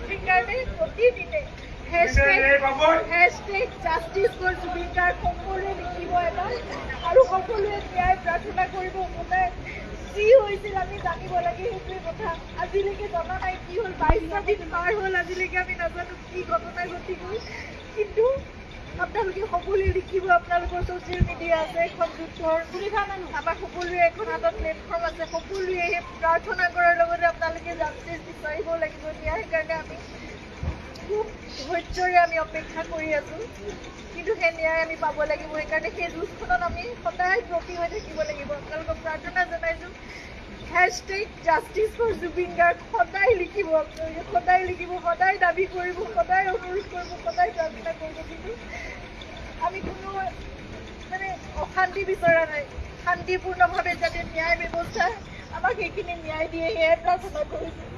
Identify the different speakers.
Speaker 1: সেইকাৰণে প্ৰতিদিনে হেশটেগ justice for Zubeen Garg সকলোৱে লিখিব এটা আৰু সকলোৱে ন্যায় প্ৰাৰ্থনা কৰিব। সদায় কি হৈছিল আমি জানিব লাগে, সেইটোৱে কথা। আজিলৈকে জনা নাই কি হ'ল, 22টা দিন পাৰ হ'ল, আজিলৈকে আমি নাজানো কি ঘটনা ঘটি গ'ল। কিন্তু আপোনালোকে সকলোৱে লিখিব, আপোনালোকৰ ছ'চিয়েল মিডিয়া আছে, এখন যুদ্ধৰ আমাৰ সকলোৰে এখন হাতত প্লেটফৰ্ম আছে। সকলোৱে প্ৰাৰ্থনা কৰাৰ লগতে আপোনালোকে জাষ্টিছ বিচাৰিব লাগিব। ন্যায়ৰ কাৰণে আমি খুব ধৈৰ্যৰে আমি অপেক্ষা কৰি আছোঁ, কিন্তু সেই ন্যায় আমি পাব লাগিব। সেইকাৰণে সেই যুঁজখনত আমি সদায় ব্ৰতী হৈ থাকিব লাগিব। আপোনালোকক প্ৰাৰ্থনা জনাইছোঁ, হেশটেগ জাষ্টিছ ফৰ জুবিন গাৰ্গ সদায় লিখিব, আপোনালোকে সদায় লিখিব, সদায় দাবী কৰিব, সদায় অনুৰোধ কৰিব, সদায় প্ৰাৰ্থনা কৰিব। কিন্তু আমি কোনো মানে অশান্তি বিচৰা নাই, শান্তিপূৰ্ণভাৱে যাতে ন্যায় ব্যৱস্থা আমাক সেইখিনি ন্যায় দিয়ে, সেয়াই প্ৰাৰ্থনা কৰিছোঁ।